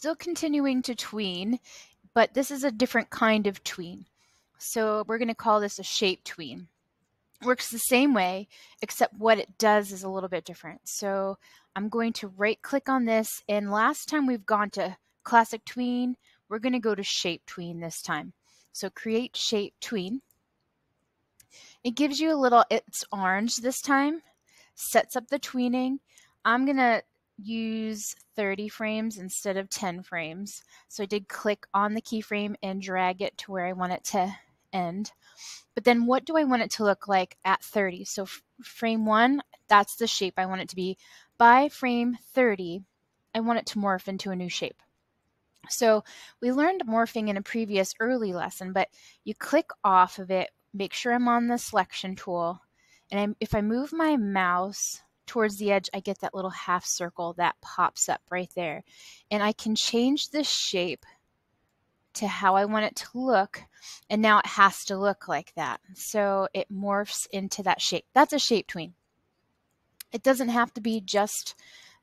still continuing to tween, but this is a different kind of tween. So we're going to call this a shape tween. Works the same way, except what it does is a little bit different. So I'm going to right click on this, and last time we've gone to classic tween, we're going to go to shape tween this time. So create shape tween. It gives you a little, it's orange this time, sets up the tweening. I'm going to use 30 frames instead of 10 frames. So I did click on the keyframe and drag it to where I want it to end. But then what do I want it to look like at 30? So frame 1, that's the shape I want it to be. By frame 30, I want it to morph into a new shape. So we learned morphing in a previous early lesson, but you click off of it, make sure I'm on the selection tool, and if I move my mouse towards the edge, I get that little half circle that pops up right there. And I can change the shape to how I want it to look, and now it has to look like that. So it morphs into that shape. That's a shape tween. It doesn't have to be just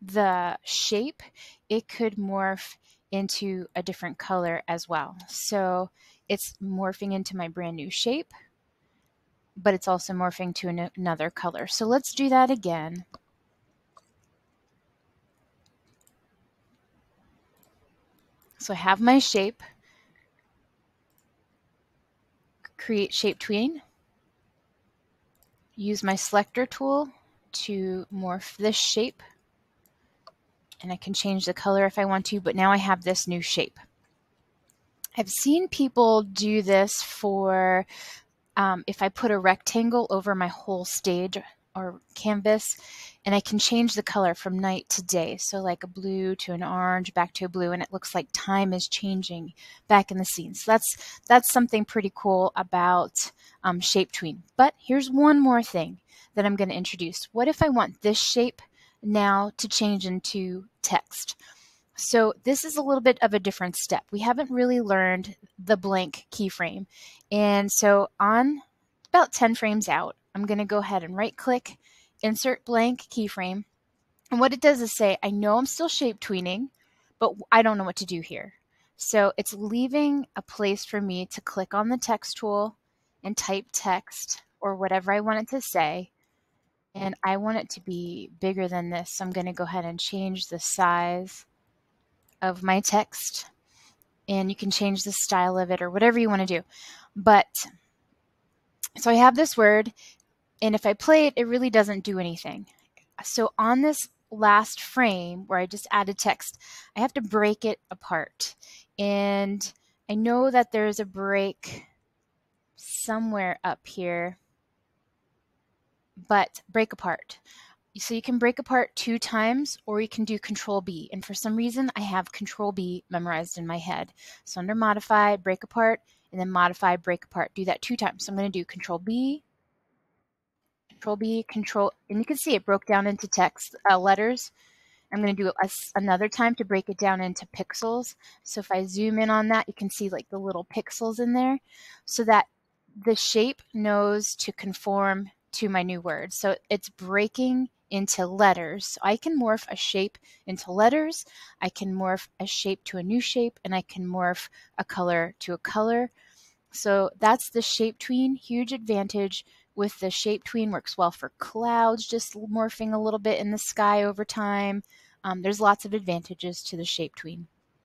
the shape. It could morph into a different color as well. So it's morphing into my brand new shape, but it's also morphing to another color. So let's do that again. So I have my shape. Create shape tween. Use my selector tool to morph this shape. And I can change the color if I want to, but now I have this new shape. I've seen people do this for if I put a rectangle over my whole stage or canvas, and I can change the color from night to day. So like a blue to an orange, back to a blue, and it looks like time is changing back in the scene. So that's something pretty cool about shape tween. But here's one more thing that I'm going to introduce. What if I want this shape now to change into text? So this is a little bit of a different step. We haven't really learned the blank keyframe. And so on about 10 frames out, I'm going to go ahead and right click, insert blank keyframe. And what it does is say, I know I'm still shape tweening, but I don't know what to do here. So it's leaving a place for me to click on the text tool and type text or whatever I want it to say. And I want it to be bigger than this. So I'm going to go ahead and change the size of my text, and you can change the style of it or whatever you want to do. But so I have this word, and if I play it, it really doesn't do anything. So on this last frame where I just added text, I have to break it apart. And I know that there's a break somewhere up here, but break apart. So you can break apart 2 times, or you can do Control B. And for some reason, I have Control B memorized in my head. So under Modify, break apart, and then Modify, break apart. Do that 2 times. So I'm going to do Control B, Control, and you can see it broke down into text, letters. I'm going to do it another time to break it down into pixels. So if I zoom in on that, you can see like the little pixels in there, so that the shape knows to conform to my new word. So it's breaking into letters. So I can morph a shape into letters, I can morph a shape to a new shape, and I can morph a color to a color. So that's the shape tween. Huge advantage with the shape tween. Works well for clouds, just morphing a little bit in the sky over time. There's lots of advantages to the shape tween.